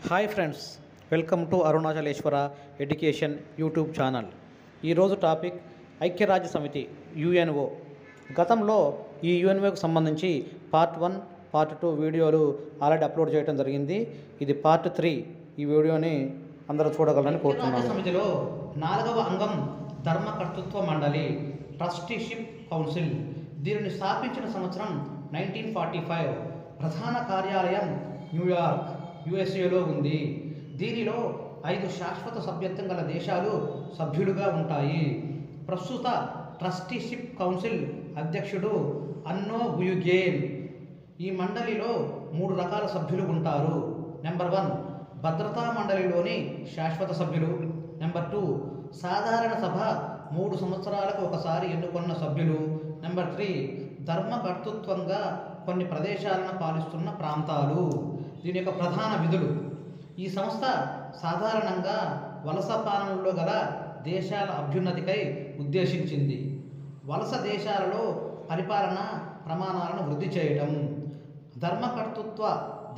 Hi friends, welcome to Arunachaleswara education YouTube channel. ఈరోజు topic ఐక్యరాజ్య సమితి యుఎన్ఓ. గతంలో ఈ యుఎన్ఓకి సంబంధించి పార్ట్ 1, పార్ట్ 2 వీడియోలు ఆల్రెడీ అప్లోడ్ చేయడం జరిగింది. ఇది పార్ట్ 3. ఈ వీడియోని అందరూ చూడగలరని కోరుతున్నాను. సమితిలో 4వ అంగం ధర్మకర్తృత్వ మండలి, ట్రస్టీషిప్ కౌన్సిల్. దీనిని స్థాపించిన సంవత్సరం 1945. ప్రధాన కార్యాలయం న్యూయార్క్, యుఎస్ఏలో ఉంది. దీనిలో 5 శాశ్వత సభ్యత్వం గల దేశాలు సభ్యులుగా ఉంటాయి. ప్రస్తుత ట్రస్టీషిప్ కౌన్సిల్ అధ్యక్షుడు అన్నో గుయుగేన్. ఈ మండలిలో 3 రకాల సభ్యులు ఉంటారు. నెంబర్ 1 భద్రతా మండలిలోని శాశ్వత సభ్యులు. నెంబర్ 2 సాధారణ సభ 3 సంవత్సరాలకు ఒకసారి ఎన్నుకున్న సభ్యులు. నెంబర్ 3 ధర్మకర్తృత్వంగా కొన్ని ప్రదేశాలను పాలిస్తున్న ప్రాంతాలు. దీని యొక్క ప్రధాన విధులు: ఈ సంస్థ సాధారణంగా వలస పాలనలో గల దేశాల అభ్యున్నతికై ఉద్దేశించింది. వలస దేశాలలో పరిపాలన ప్రమాణాలను వృద్ధి చేయడం, ధర్మకర్తృత్వ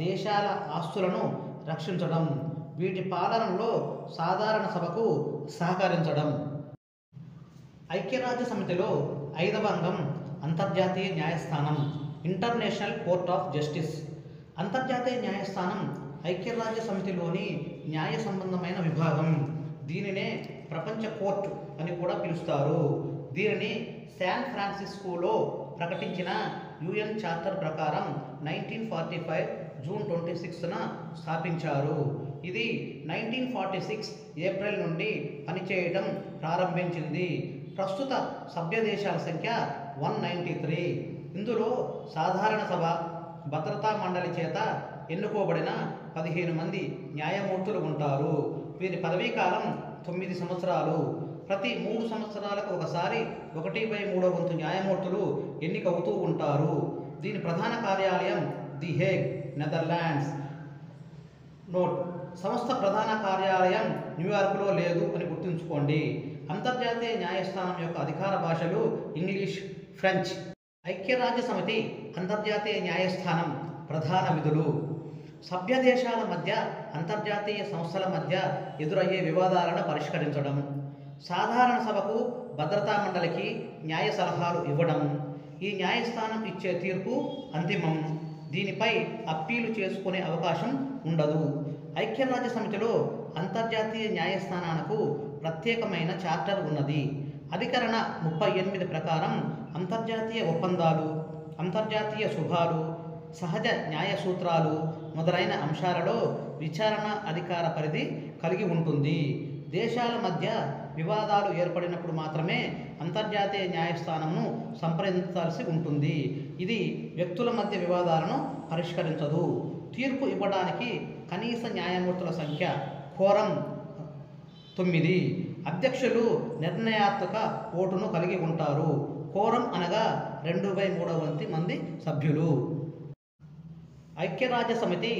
దేశాల ఆస్తులను రక్షించడం, వీటి పాలనలో సాధారణ సభకు సహకరించడం. ఐక్యరాజ్య సమితిలో 5వ అంగం అంతర్జాతీయ న్యాయస్థానం, ఇంటర్నేషనల్ కోర్ట్ ఆఫ్ జస్టిస్. అంతర్జాతీయ న్యాయస్థానం ఐక్యరాజ్య సమితిలోని న్యాయ సంబంధమైన విభాగం. దీనినే ప్రపంచ కోర్టు అని కూడా పిలుస్తారు. దీనిని శాన్ ఫ్రాన్సిస్కోలో ప్రకటించిన యుఎన్ చార్టర్ ప్రకారం 1945 జూన్ 26న స్థాపించారు. ఇది 1946 ఏప్రిల్ నుండి పనిచేయడం ప్రారంభించింది. ప్రస్తుత సభ్య దేశాల సంఖ్య 193. ఇందులో సాధారణ సభ, భద్రతా మండలి చేత ఎన్నుకోబడిన 15 మంది న్యాయమూర్తులు ఉంటారు. వీరి పదవీకాలం 9 సంవత్సరాలు. ప్రతి 3 సంవత్సరాలకు ఒకసారి 1/3 వంతు న్యాయమూర్తులు ఎన్నికవుతూ ఉంటారు. దీని ప్రధాన కార్యాలయం ది హేగ్, నెదర్లాండ్స్. నోట్: సంస్థ ప్రధాన కార్యాలయం న్యూయార్క్లో లేదు అని గుర్తుంచుకోండి. అంతర్జాతీయ న్యాయస్థానం యొక్క అధికార భాషలు ఇంగ్లీష్, ఫ్రెంచ్. ఐక్యరాజ్య సమితి అంతర్జాతీయ న్యాయస్థానం ప్రధాన విధులు: సభ్య దేశాల మధ్య, అంతర్జాతీయ సంస్థల మధ్య ఎదురయ్యే వివాదాలను పరిష్కరించడం, సాధారణ సభకు, భద్రతా మండలికి న్యాయ సలహాలు ఇవ్వడం. ఈ న్యాయస్థానం ఇచ్చే తీర్పు అంతిమం. దీనిపై అప్పీలు చేసుకునే అవకాశం ఉండదు. ఐక్యరాజ్య సమితిలో అంతర్జాతీయ న్యాయస్థానానికి ప్రత్యేకమైన చార్టర్ ఉన్నది. అధికరణ 38 ప్రకారం అంతర్జాతీయ ఒప్పందాలు, అంతర్జాతీయ శుభాలు, సహజ న్యాయ సూత్రాలు మొదలైన అంశాలలో విచారణ అధికార పరిధి కలిగి ఉంటుంది. దేశాల మధ్య వివాదాలు ఏర్పడినప్పుడు మాత్రమే అంతర్జాతీయ న్యాయస్థానంను సంప్రదించాల్సి ఉంటుంది. ఇది వ్యక్తుల మధ్య వివాదాలను పరిష్కరించదు. తీర్పు ఇవ్వడానికి కనీస న్యాయమూర్తుల సంఖ్య కోరం 9. అధ్యక్షులు నిర్ణయాత్మక ఓటును కలిగి ఉంటారు. కోరం అనగా 2/3 వంతు మంది సభ్యులు. ఐక్యరాజ్య సమితి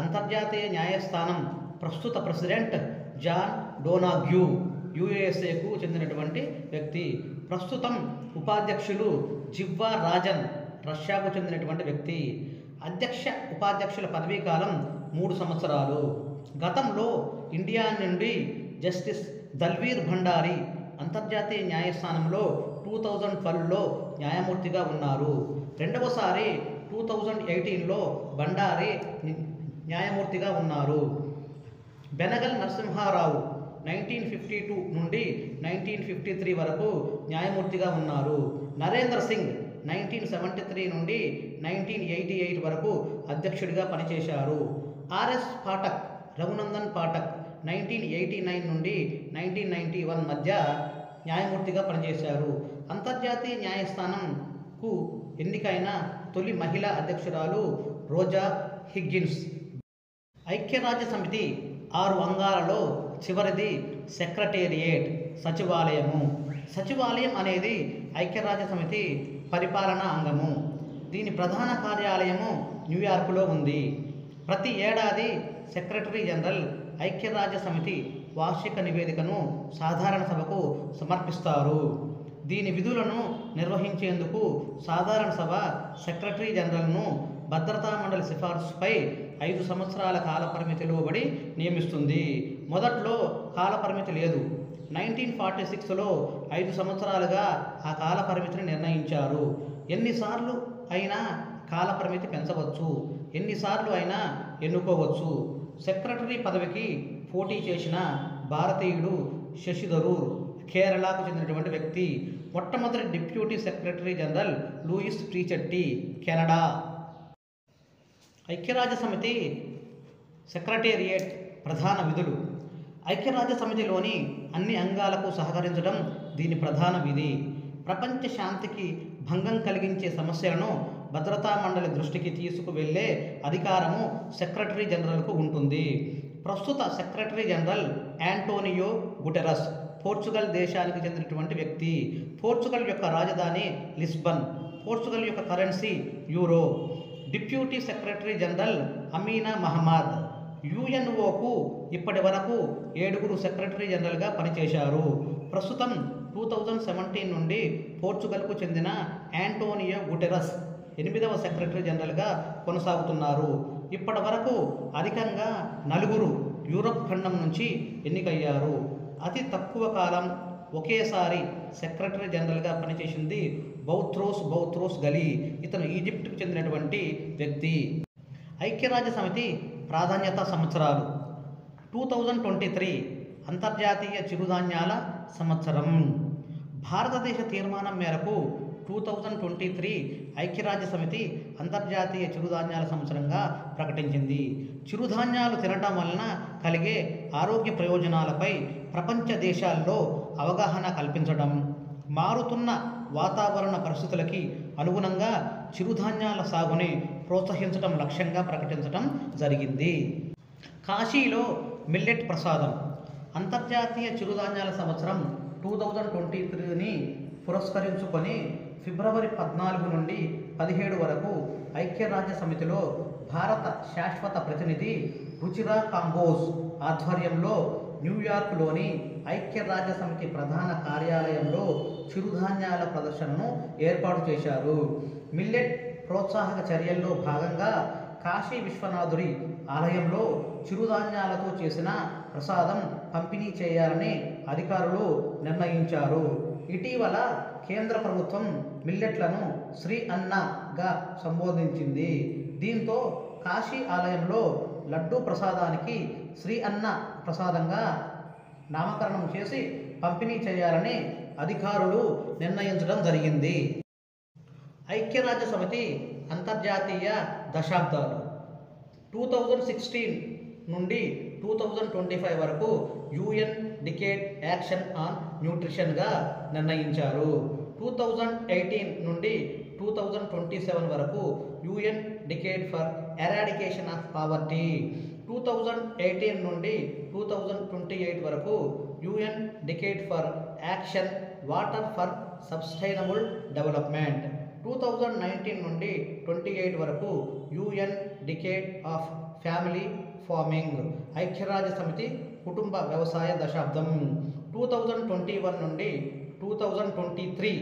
అంతర్జాతీయ న్యాయస్థానం ప్రస్తుత ప్రెసిడెంట్ జాన్ డోనాగ్యూ, యుఎస్ఏకు చెందినటువంటి వ్యక్తి. ప్రస్తుతం ఉపాధ్యక్షులు జివ్వా రాజన్, రష్యాకు చెందినటువంటి వ్యక్తి. అధ్యక్ష, ఉపాధ్యక్షుల పదవీకాలం 3 సంవత్సరాలు. గతంలో ఇండియా నుండి జస్టిస్ దల్వీర్ భండారి అంతర్జాతీయ న్యాయస్థానంలో 2012లో న్యాయమూర్తిగా ఉన్నారు. రెండవసారి 2018లో భండారి న్యాయమూర్తిగా ఉన్నారు. బెనగల్ నరసింహారావు 1952 నుండి 1953 వరకు న్యాయమూర్తిగా ఉన్నారు. నరేంద్ర సింగ్ 1973 నుండి 1988 వరకు అధ్యక్షుడిగా పనిచేశారు. ఆర్ఎస్ పాఠక్, రఘునందన్ పాఠక్ 1989 నుండి 1991 మధ్య న్యాయమూర్తిగా పనిచేశారు. అంతర్జాతీయ న్యాయస్థానంకు ఎన్నికైన తొలి మహిళా అధ్యక్షురాలు రోజా హిగ్గిన్స్. ఐక్యరాజ్య సమితి 6 అంగాలలో చివరిది సెక్రటేరియట్, సచివాలయము. సచివాలయం అనేది ఐక్యరాజ్య సమితి పరిపాలనా అంగము. దీని ప్రధాన కార్యాలయము న్యూయార్క్లో ఉంది. ప్రతి ఏడాది సెక్రటరీ జనరల్ ఐక్యరాజ్య సమితి వార్షిక నివేదికను సాధారణ సభకు సమర్పిస్తారు. దీని విధులను నిర్వహించేందుకు సాధారణ సభ సెక్రటరీ జనరల్ను భద్రతా మండలి సిఫార్సుపై 5 సంవత్సరాల కాలపరిమితి లోబడి నియమిస్తుంది. మొదట్లో కాలపరిమితి లేదు. 1946లో 5 సంవత్సరాలుగా ఆ కాలపరిమితిని నిర్ణయించారు. ఎన్నిసార్లు అయినా కాలపరిమితి పెంచవచ్చు, ఎన్నిసార్లు అయినా ఎన్నుకోవచ్చు. సెక్రటరీ పదవికి పోటీ చేసిన భారతీయుడు శశి థరూర్, కేరళకు చెందినటువంటి వ్యక్తి. మొట్టమొదటి deputy secretary general Louise Frechette, Canada. ఐక్యరాజ్యసమితి సెక్రటేరియట్ ప్రధాన విధులు. ఐక్యరాజ్యసమితిలోని అన్ని అంగాలకు సహకరించడం దీని ప్రధాన విధి. ప్రపంచ శాంతికి భంగం కలిగించే సమస్యలను భద్రతా మండలి దృష్టికి తీసుకువెళ్లే అధికారము సెక్రటరీ జనరల్కు ఉంటుంది. ప్రస్తుత secretary general Antonio Guterres, Portugal దేశానికి చెందినటువంటి వ్యక్తి. పోర్చుగల్ యొక్క రాజధాని లిస్బన్. పోర్చుగల్ యొక్క currency euro. Deputy secretary general Amina Mohammed. యుఎన్ఓకు ఇప్పటి వరకు 7 సెక్రటరీ జనరల్గా పనిచేశారు. ప్రస్తుతం 2017 నుండి పోర్చుగల్కు చెందిన యాంటోనియో గుటెరస్ 8వ సెక్రటరీ జనరల్గా కొనసాగుతున్నారు. ఇప్పటి వరకు అధికంగా 4 యూరప్ ఖండం నుంచి ఎన్నికయ్యారు. అతి తక్కువ కాలం ఒకేసారి సెక్రటరీ జనరల్గా పనిచేసింది బౌత్రోస్ గలీ. ఇతను ఈజిప్ట్కు చెందినటువంటి వ్యక్తి. ఐక్యరాజ్య సమితి ప్రాధాన్యత సంవత్సరాలు. 2023 అంతర్జాతీయ చిరుధాన్యాల సంవత్సరం. భారతదేశ తీర్మానం మేరకు 2023 ఐక్యరాజ్య సమితి అంతర్జాతీయ చిరుధాన్యాల సంవత్సరంగా ప్రకటించింది. చిరుధాన్యాలు తినటం వలన కలిగే ఆరోగ్య ప్రయోజనాలపై ప్రపంచ దేశాల్లో అవగాహన కల్పించడం, మారుతున్న వాతావరణ పరిస్థితులకి అనుగుణంగా చిరుధాన్యాల సాగుని ప్రోత్సహించడం లక్ష్యంగా ప్రకటించడం జరిగింది. కాశీలో మిల్లెట్ ప్రసాదం. అంతర్జాతీయ చిరుధాన్యాల సంవత్సరం 2023ని పురస్కరించుకొని ఫిబ్రవరి 14 నుండి 17 వరకు ఐక్యరాజ్య సమితిలో భారత శాశ్వత ప్రతినిధి రుచిరా కాంబోజ్ ఆధ్వర్యంలో న్యూయార్క్లోని ఐక్యరాజ్య సమితి ప్రధాన కార్యాలయంలో చిరుధాన్యాల ప్రదర్శనను ఏర్పాటు చేశారు. మిల్లెట్ ప్రోత్సాహక చర్యల్లో భాగంగా కాశీ విశ్వనాథుడి ఆలయంలో చిరుధాన్యాలతో చేసిన ప్రసాదం పంపిణీ చేయాలని అధికారులు నిర్ణయించారు. ఇటీవల కేంద్ర ప్రభుత్వం మిల్లెట్లను శ్రీ అన్నగా సంబోధించింది. దీంతో కాశీ ఆలయంలో లడ్డూ ప్రసాదానికి శ్రీ అన్న ప్రసాదంగా నామకరణం చేసి పంపిణీ చేయాలని అధికారులు నిర్ణయించడం జరిగింది. ఐక్యరాజ్య సమితి అంతర్జాతీయ దశాబ్దాలు. 2016 నుండి 2025 వరకు యుఎన్ డికేడ్ యాక్షన్ ఆన్ న్యూట్రిషన్గా నిర్ణయించారు. 2018 నుండి 2027 వరకు UN decade for eradication of poverty. 2018 నుండి 2028 వరకు UN decade for action water for sustainable development. 2019 నుండి 28 వరకు UN decade of family farming. ఐక్యరాజ్య సమితి కుటుంబ వ్యవసాయ దశాబ్దం. 2021 నుండి 2023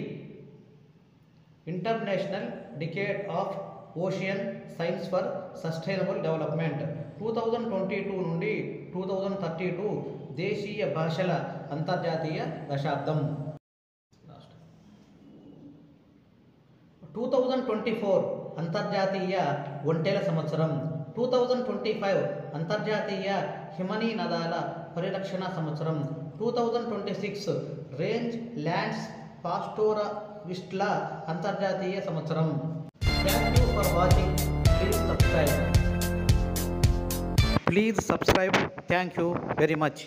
international decade of ocean science for sustainable development. 2022 నుండి 2032 దేశీయ భాషల అంతర్జాతీయ దశాబ్దం. 2024 అంతర్జాతీయ ఒంటెల సంవత్సరం. 2025 అంతర్జాతీయ హిమనీ నదాల పరిరక్షణ సంవత్సరం. 2026 రేంజ్ ల్యాండ్స్ పాస్టోరలిస్టుల అంతర్జాతీయ సంవత్సరం. Thank you for watching. Please subscribe. Thank you very much.